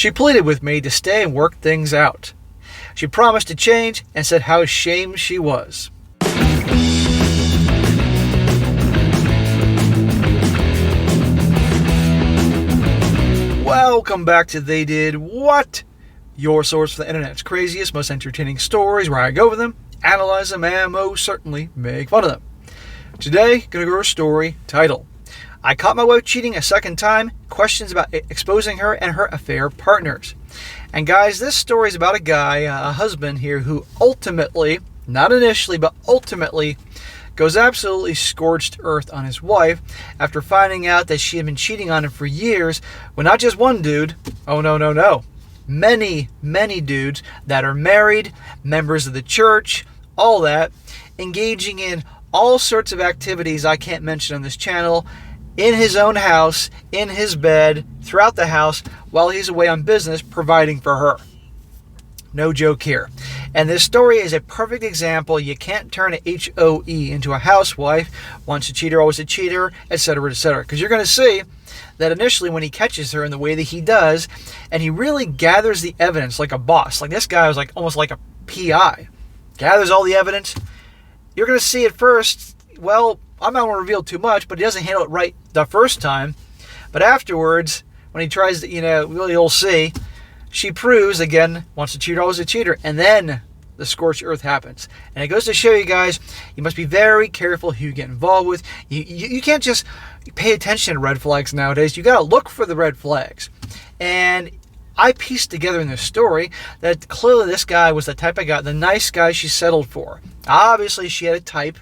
She pleaded with me to stay and work things out. She promised to change and said how ashamed she was. Welcome back to They Did What? Your source for the internet's craziest, most entertaining stories, where I go over them, analyze them, and most certainly make fun of them. Today, gonna go over a story titled, I Caught My Wife Cheating a Second Time, Questions About Exposing Her and Her Affair Partners. And guys, this story is about a guy, a husband here, who ultimately, not initially, but ultimately, goes absolutely scorched earth on his wife after finding out that she had been cheating on him for years with not just one dude, oh no, many dudes that are married, members of the church, all that, engaging in all sorts of activities I can't mention on this channel, in his own house, in his bed, throughout the house, while he's away on business providing for her. No joke here. And this story is a perfect example. You can't turn an HOE into a housewife. Once a cheater, always a cheater, etc., etc. Because you're going to see that initially when he catches her in the way that he does, and he really gathers the evidence like a boss. Like this guy was like almost like a PI. Gathers all the evidence. You're going to see at first, well, I'm not going to reveal too much, but he doesn't handle it right the first time. But afterwards, when he tries to, you'll see, she proves, again, once a cheater, always a cheater. And then the scorched earth happens. And it goes to show you guys, you must be very careful who you get involved with. You can't just pay attention to red flags nowadays. You got to look for the red flags. And I pieced together in this story that clearly this guy was the type of guy, the nice guy she settled for. Obviously, she had a type.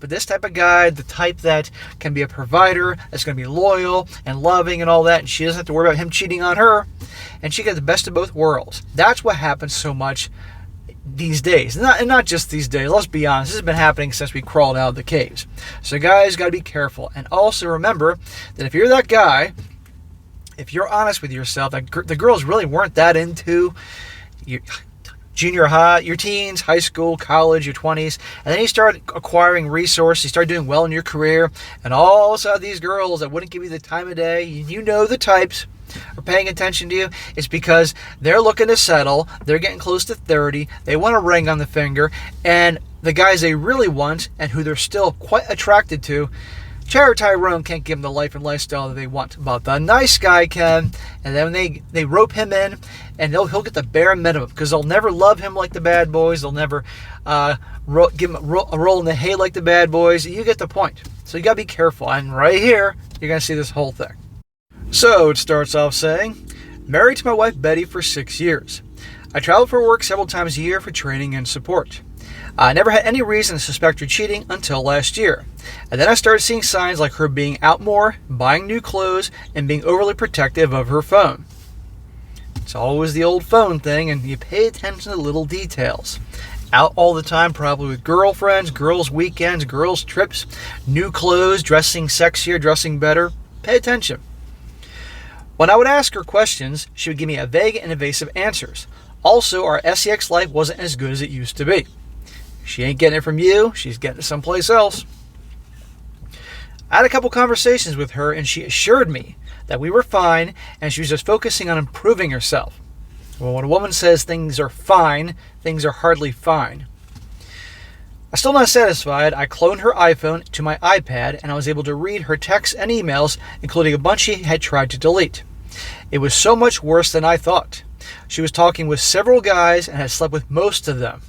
But this type of guy, the type that can be a provider, that's going to be loyal and loving and all that, and she doesn't have to worry about him cheating on her, and she got the best of both worlds. That's what happens so much these days. And not just these days. Let's be honest. This has been happening since we crawled out of the caves. So guys, got to be careful. And also remember that if you're that guy, if you're honest with yourself, that the girls really weren't that into you. Junior high, your teens, high school, college, your 20s, and then you start acquiring resources, you start doing well in your career, and all of a sudden these girls that wouldn't give you the time of day, you know the types, are paying attention to you. It's because they're looking to settle, they're getting close to 30, they want a ring on the finger, and the guys they really want, and who they're still quite attracted to, Jared Tyrone can't give them the life and lifestyle that they want, but the nice guy can, and then they rope him in, and he'll get the bare minimum, because they'll never love him like the bad boys, they'll never give him a roll in the hay like the bad boys. You get the point. So you got to be careful, and right here, you're going to see this whole thing. So it starts off saying, married to my wife Betty for 6 years. I traveled for work several times a year for training and support. I never had any reason to suspect her cheating until last year. And then I started seeing signs like her being out more, buying new clothes, and being overly protective of her phone. It's always the old phone thing, and you pay attention to little details. Out all the time, probably with girlfriends, girls' weekends, girls' trips, new clothes, dressing sexier, dressing better. Pay attention. When I would ask her questions, she would give me a vague and evasive answers. Also, our sex life wasn't as good as it used to be. She ain't getting it from you, she's getting it someplace else. I had a couple conversations with her, and she assured me that we were fine and she was just focusing on improving herself. Well, when a woman says things are fine, things are hardly fine. I'm still not satisfied. I cloned her iPhone to my iPad, and I was able to read her texts and emails, including a bunch she had tried to delete. It was so much worse than I thought. She was talking with several guys and had slept with most of them.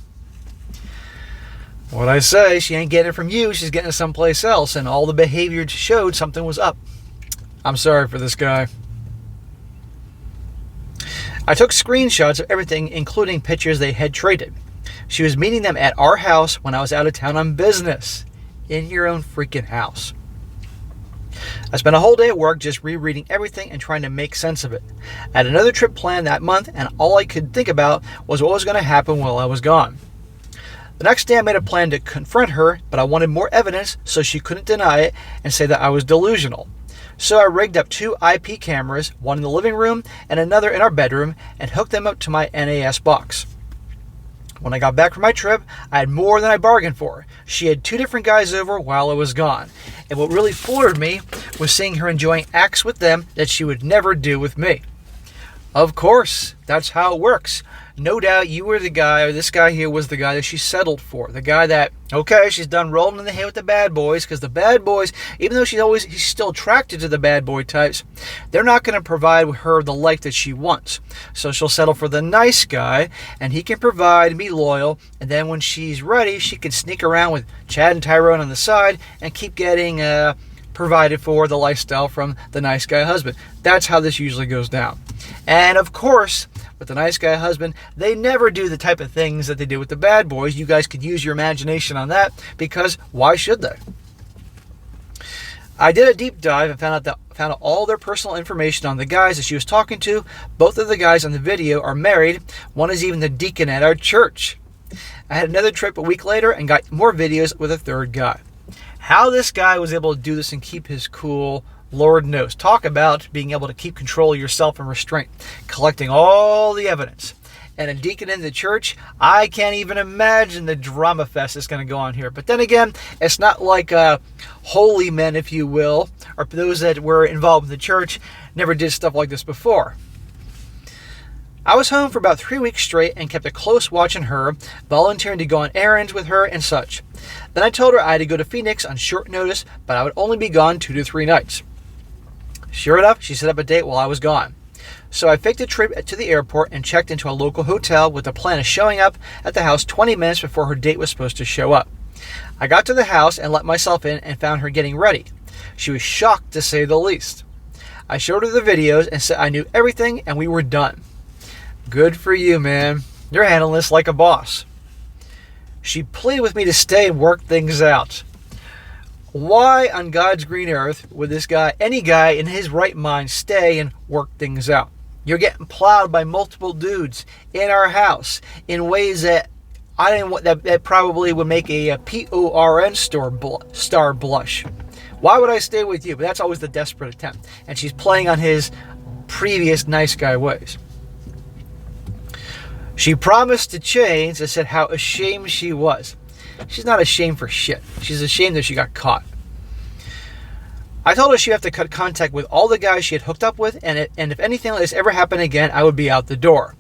What I say, she ain't getting it from you, she's getting it someplace else, and all the behavior showed something was up. I'm sorry for this guy. I took screenshots of everything, including pictures they had traded. She was meeting them at our house when I was out of town on business. In your own freaking house. I spent a whole day at work just rereading everything and trying to make sense of it. I had another trip planned that month, and all I could think about was what was going to happen while I was gone. The next day I made a plan to confront her, but I wanted more evidence so she couldn't deny it and say that I was delusional. So I rigged up 2 IP cameras, one in the living room and another in our bedroom, and hooked them up to my NAS box. When I got back from my trip, I had more than I bargained for. She had 2 different guys over while I was gone. And what really floored me was seeing her enjoying acts with them that she would never do with me. Of course, that's how it works. No doubt you were the guy, or this guy here was the guy that she settled for. The guy that, okay, she's done rolling in the hay with the bad boys, because the bad boys, even though he's still attracted to the bad boy types, they're not going to provide her the life that she wants. So she'll settle for the nice guy, and he can provide and be loyal, and then when she's ready, she can sneak around with Chad and Tyrone on the side and keep getting provided for the lifestyle from the nice guy husband. That's how this usually goes down. And of course, with the nice guy husband, they never do the type of things that they do with the bad boys. You guys could use your imagination on that, because why should they? I did a deep dive and found out all their personal information on the guys that she was talking to. Both of the guys on the video are married. One is even the deacon at our church. I had another trip a week later and got more videos with a third guy. How this guy was able to do this and keep his cool, Lord knows. Talk about being able to keep control of yourself and restraint. Collecting all the evidence. And a deacon in the church, I can't even imagine the drama fest that's going to go on here. But then again, it's not like holy men, if you will, or those that were involved in the church, never did stuff like this before. I was home for about 3 weeks straight and kept a close watch on her, volunteering to go on errands with her and such. Then I told her I had to go to Phoenix on short notice, but I would only be gone 2 to 3 nights. Sure enough, she set up a date while I was gone. So I faked a trip to the airport and checked into a local hotel with the plan of showing up at the house 20 minutes before her date was supposed to show up. I got to the house and let myself in and found her getting ready. She was shocked, to say the least. I showed her the videos and said I knew everything and we were done. Good for you, man. You're handling this like a boss. She pleaded with me to stay and work things out. Why on God's green earth would this guy, any guy in his right mind, stay and work things out? You're getting plowed by multiple dudes in our house in ways that I didn't want, that probably would make a PORN star blush. Why would I stay with you? But that's always the desperate attempt. And she's playing on his previous nice guy ways. She promised to change and said how ashamed she was. She's not ashamed for shit. She's ashamed that she got caught. I told her she'd have to cut contact with all the guys she had hooked up with, and if anything like this ever happened again, I would be out the door.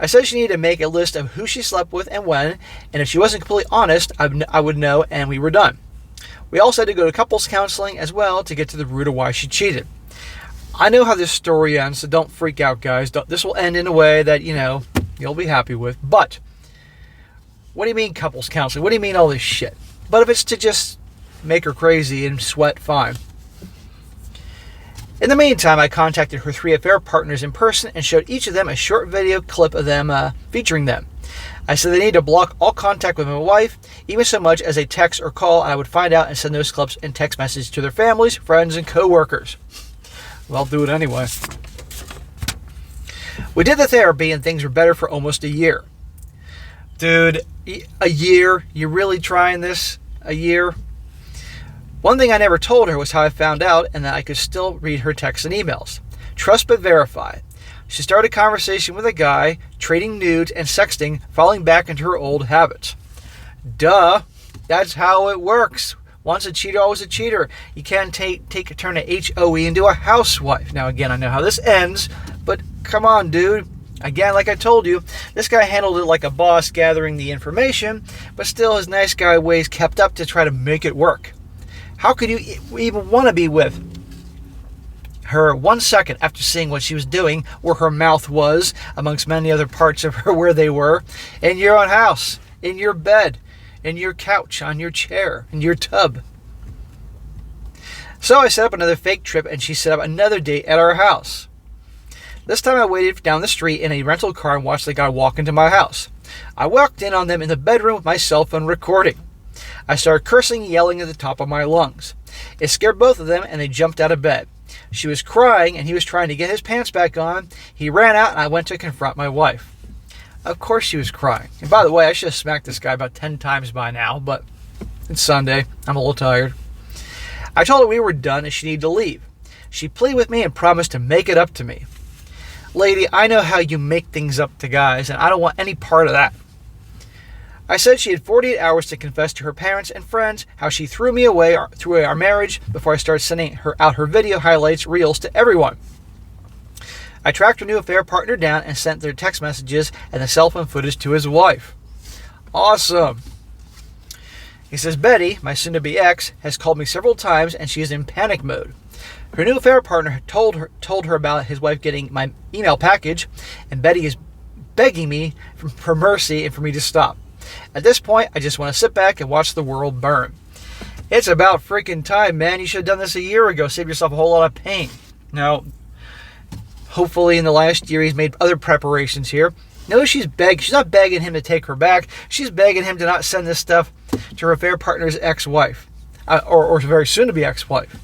I said she needed to make a list of who she slept with and when, and if she wasn't completely honest, I would know, and we were done. We also had to go to couples counseling as well to get to the root of why she cheated. I know how this story ends, so don't freak out, guys. This will end in a way that, you'll be happy with. But, what do you mean couples counseling? What do you mean all this shit? But if it's to just make her crazy and sweat, fine. In the meantime, I contacted her 3 affair partners in person and showed each of them a short video clip of them featuring them. I said they need to block all contact with my wife, even so much as a text or call, and I would find out and send those clips in text message to their families, friends, and co-workers. Well, I'll do it anyway. We did the therapy and things were better for almost a year. Dude, a year? You really trying this? A year? One thing I never told her was how I found out and that I could still read her texts and emails. Trust but verify. She started a conversation with a guy, trading nudes and sexting, falling back into her old habits. Duh. That's how it works. Once a cheater, always a cheater. You can't take a turn of HOE into a housewife. Now, again, I know how this ends, but come on, dude. Again, like I told you, this guy handled it like a boss, gathering the information, but still his nice guy ways kept up to try to make it work. How could you even want to be with her 1 second after seeing what she was doing, where her mouth was, amongst many other parts of her where they were, in your own house, in your bed, in your couch, on your chair, in your tub? So I set up another fake trip and she set up another date at our house. This time I waited down the street in a rental car and watched the guy walk into my house. I walked in on them in the bedroom with my cell phone recording. I started cursing and yelling at the top of my lungs. It scared both of them and they jumped out of bed. She was crying and he was trying to get his pants back on. He ran out and I went to confront my wife. Of course she was crying. And by the way, I should have smacked this guy about 10 times by now, but it's Sunday. I'm a little tired. I told her we were done and she needed to leave. She pleaded with me and promised to make it up to me. Lady, I know how you make things up to guys, and I don't want any part of that. I said she had 48 hours to confess to her parents and friends how she threw me away through our marriage before I started sending her out her video highlights reels to everyone. I tracked her new affair partner down and sent their text messages and the cell phone footage to his wife. Awesome. He says, Betty, my soon-to-be ex, has called me several times and she is in panic mode. Her new affair partner had told her about his wife getting my email package, and Betty is begging me for mercy and for me to stop. At this point, I just want to sit back and watch the world burn. It's about freaking time, man. You should have done this a year ago. Save yourself a whole lot of pain. Now, hopefully in the last year he's made other preparations here. No, she's not begging him to take her back. She's begging him to not send this stuff to her affair partner's ex-wife, or very soon-to-be ex-wife.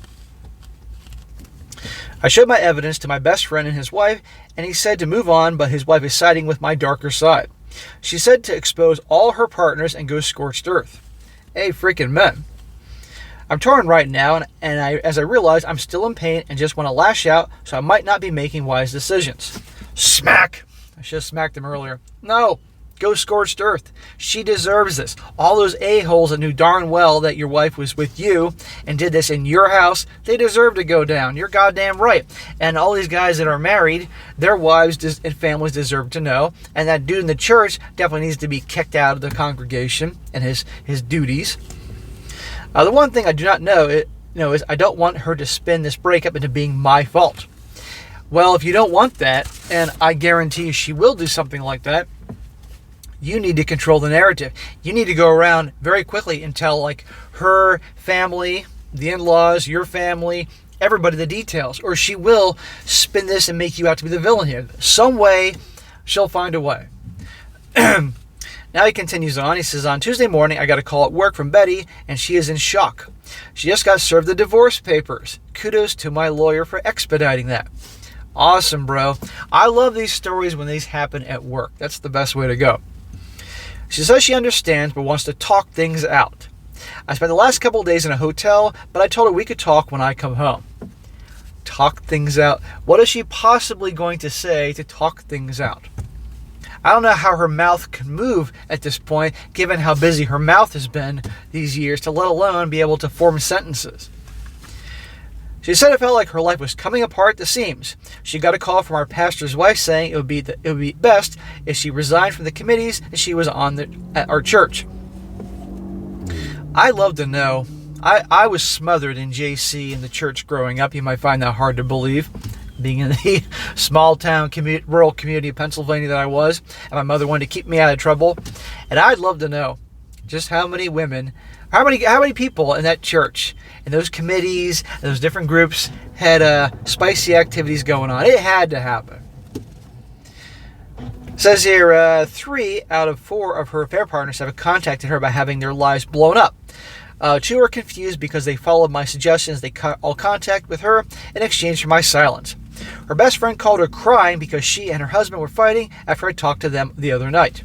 I showed my evidence to my best friend and his wife, and he said to move on, but his wife is siding with my darker side. She said to expose all her partners and go scorched earth. Hey, freaking men. I'm torn right now, and as I realize I'm still in pain and just want to lash out, so I might not be making wise decisions. Smack! I should have smacked him earlier. No! Go scorched earth. She deserves this. All those a-holes that knew darn well that your wife was with you and did this in your house, they deserve to go down. You're goddamn right. And all these guys that are married, their wives and families deserve to know. And that dude in the church definitely needs to be kicked out of the congregation and his duties. The one thing I do not know is I don't want her to spin this breakup into being my fault. Well, if you don't want that, and I guarantee she will do something like that, you need to control the narrative. You need to go around very quickly and tell like her family, the in-laws, your family, everybody the details, or she will spin this and make you out to be the villain here. Some way, she'll find a way. Now he continues on. He says, on Tuesday morning, I got a call at work from Betty, and she is in shock. She just got served the divorce papers. Kudos to my lawyer for expediting that. Awesome, bro. I love these stories when these happen at work. That's the best way to go. She says she understands but wants to talk things out. I spent the last couple of days in a hotel, but I told her we could talk when I come home. Talk things out. What is she possibly going to say to talk things out? I don't know how her mouth can move at this point, given how busy her mouth has been these years, to let alone be able to form sentences. She said it felt like her life was coming apart at the seams. She got a call from our pastor's wife saying it would be best if she resigned from the committees that she was on at our church. I love to know. I was smothered in JC in the church growing up. You might find that hard to believe, being in the small town rural community of Pennsylvania that I was, and my mother wanted to keep me out of trouble. And I'd love to know just how many people in that church, in those committees, and those different groups had spicy activities going on. It had to happen. It says here, 3 out of 4 of her affair partners have contacted her about having their lives blown up. 2 are confused because they followed my suggestions. They cut all contact with her in exchange for my silence. Her best friend called her crying because she and her husband were fighting after I talked to them the other night.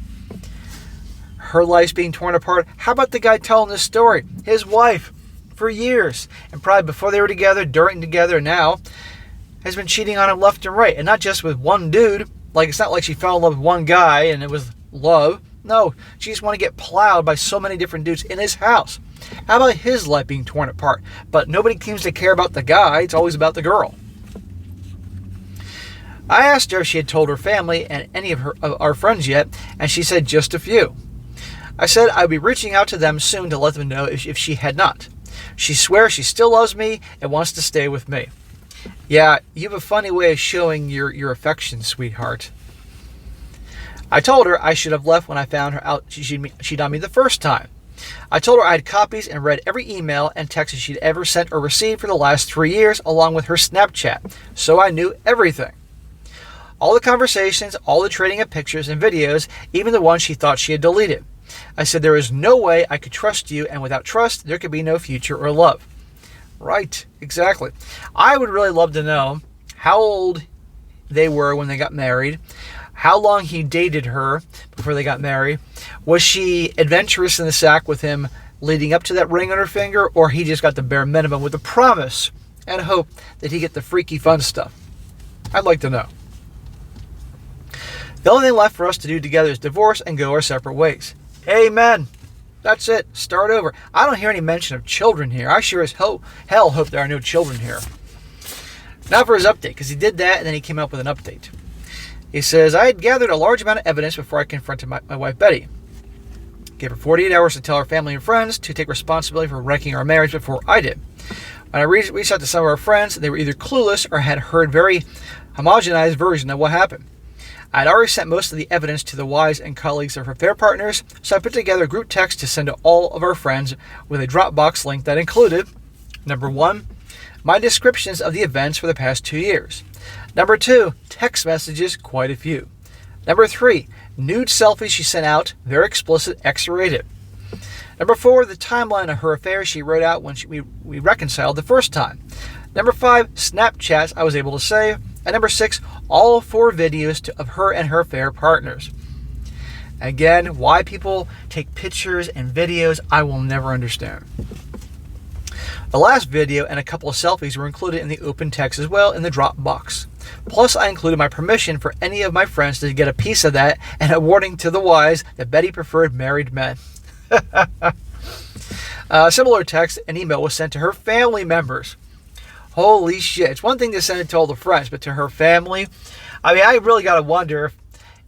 Her life's being torn apart. How about the guy telling this story? His wife, for years, and probably before they were together, during together, now, has been cheating on him left and right. And not just with one dude. Like, it's not like she fell in love with one guy and it was love. No, she just wanted to get plowed by so many different dudes in his house. How about his life being torn apart? But nobody seems to care about the guy. It's always about the girl. I asked her if she had told her family and any of our friends yet, and she said just a few. I said I would be reaching out to them soon to let them know if she had not. She swears she still loves me and wants to stay with me. Yeah, you have a funny way of showing your affection, sweetheart. I told her I should have left when I found her out she'd on me the first time. I told her I had copies and read every email and text she'd ever sent or received for the last 3 years, along with her Snapchat, so I knew everything. All the conversations, all the trading of pictures and videos, even the ones she thought she had deleted. I said there is no way I could trust you, and without trust, there could be no future or love. Right, exactly. I would really love to know how old they were when they got married, how long he dated her before they got married. Was she adventurous in the sack with him leading up to that ring on her finger, or he just got the bare minimum with the promise and hope that he get the freaky fun stuff? I'd like to know. The only thing left for us to do together is divorce and go our separate ways. Amen. That's it. Start over. I don't hear any mention of children here. I sure as hell hope there are no children here. Now for his update, because he did that and then he came up with an update. He says, I had gathered a large amount of evidence before I confronted my wife, Betty. Gave her 48 hours to tell her family and friends to take responsibility for wrecking our marriage before I did. When I reached out to some of our friends, they were either clueless or had heard very homogenized version of what happened. I had already sent most of the evidence to the wives and colleagues of her affair partners, so I put together a group text to send to all of our friends with a Dropbox link that included, number 1, my descriptions of the events for the past 2 years. Number 2, text messages, quite a few. Number 3, nude selfies she sent out, very explicit, X-rated. Number 4, the timeline of her affair she wrote out when we reconciled the first time. Number 5, Snapchats I was able to save. And number 6, all 4 videos of her and her affair partners. Again, why people take pictures and videos, I will never understand. The last video and a couple of selfies were included in the open text as well in the Dropbox. Plus, I included my permission for any of my friends to get a piece of that and a warning to the wives that Betty preferred married men. Similar text and email was sent to her family members. Holy shit. It's one thing to send it to all the friends, but to her family, I mean, I really got to wonder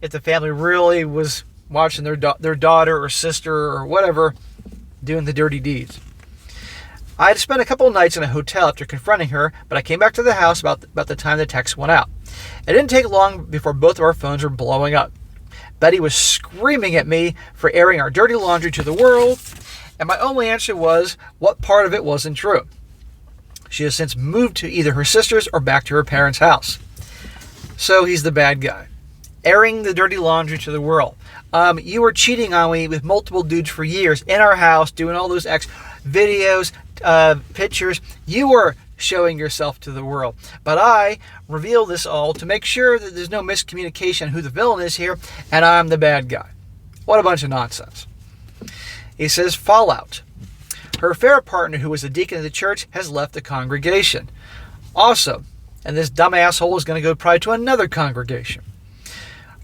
if the family really was watching their daughter or sister or whatever doing the dirty deeds. I had spent a couple of nights in a hotel after confronting her, but I came back to the house about the time the text went out. It didn't take long before both of our phones were blowing up. Betty was screaming at me for airing our dirty laundry to the world, and my only answer was what part of it wasn't true. She has since moved to either her sister's or back to her parents' house. So he's the bad guy. Airing the dirty laundry to the world. You were cheating on me with multiple dudes for years in our house, doing all those videos, pictures. You were showing yourself to the world. But I reveal this all to make sure that there's no miscommunication who the villain is here, and I'm the bad guy. What a bunch of nonsense. He says, fallout. Her affair partner, who was a deacon of the church, has left the congregation. Awesome. And this dumb asshole is going to go probably to another congregation.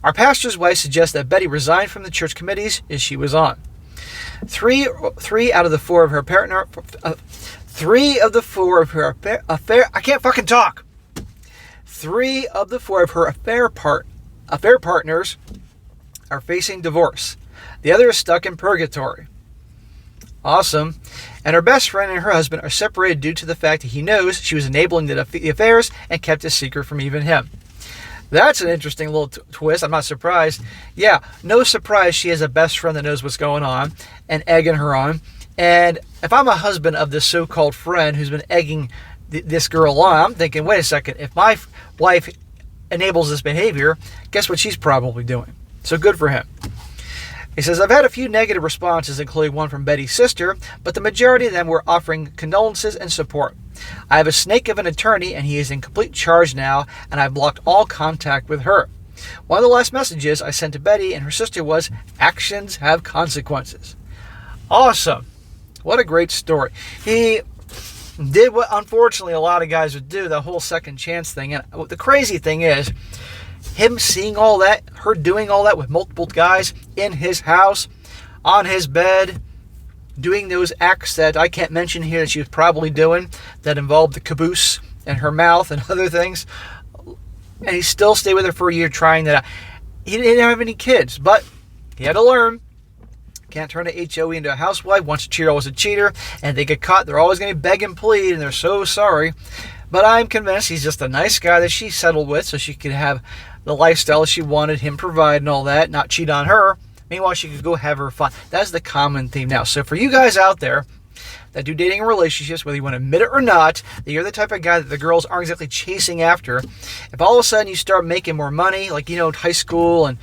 Our pastor's wife suggests that Betty resign from the church committees as she was on. Three out of the four of her partner, three of the four of her affair. I can't fucking talk. 3 of the 4 of her affair partners are facing divorce. The other is stuck in purgatory. Awesome. And her best friend and her husband are separated due to the fact that he knows she was enabling the affairs and kept a secret from even him. That's an interesting little twist. I'm not surprised. Yeah, no surprise she has a best friend that knows what's going on and egging her on. And if I'm a husband of this so-called friend who's been egging this girl on, I'm thinking, wait a second, if my wife enables this behavior, guess what she's probably doing? So good for him. He says, I've had a few negative responses, including one from Betty's sister, but the majority of them were offering condolences and support. I have a snake of an attorney, and he is in complete charge now, and I've blocked all contact with her. One of the last messages I sent to Betty and her sister was, actions have consequences. Awesome. What a great story. He did what, unfortunately, a lot of guys would do, the whole second chance thing. And the crazy thing is, him seeing all that, her doing all that with multiple guys in his house, on his bed, doing those acts that I can't mention here that she was probably doing that involved the caboose and her mouth and other things. And he still stayed with her for a year trying that out. He didn't have any kids, but he had to learn. Can't turn a HOE into a housewife. Once a cheater, always a cheater. And if they get caught, they're always going to beg and plead, and they're so sorry. But I'm convinced he's just a nice guy that she settled with so she could have the lifestyle she wanted, him provide and all that, not cheat on her. Meanwhile, she could go have her fun. That's the common theme now. So for you guys out there that do dating and relationships, whether you want to admit it or not, that you're the type of guy that the girls aren't exactly chasing after, if all of a sudden you start making more money, like, high school and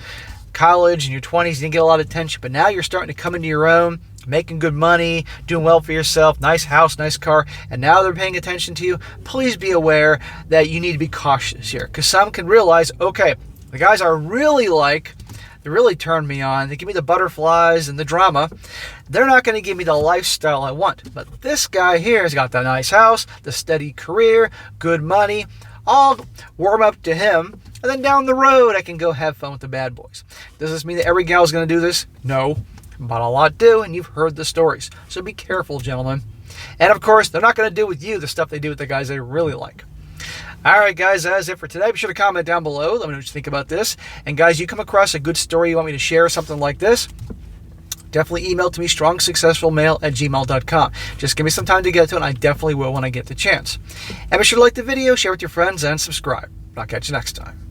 college and your 20s, you didn't get a lot of attention, but now you're starting to come into your own, making good money, doing well for yourself, nice house, nice car, and now they're paying attention to you, please be aware that you need to be cautious here. Because some can realize, okay, the guys I really like, they really turn me on, they give me the butterflies and the drama, they're not going to give me the lifestyle I want. But this guy here has got the nice house, the steady career, good money, I'll warm up to him, and then down the road I can go have fun with the bad boys. Does this mean that every gal's going to do this? No. But a lot do, and you've heard the stories. So be careful, gentlemen. And of course, they're not going to do with you the stuff they do with the guys they really like. All right, guys, that's it for today. Be sure to comment down below. Let me know what you think about this. And guys, you come across a good story you want me to share, something like this, definitely email to me, strongsuccessfulmale@gmail.com. Just give me some time to get to it, and I definitely will when I get the chance. And be sure to like the video, share with your friends, and subscribe. I'll catch you next time.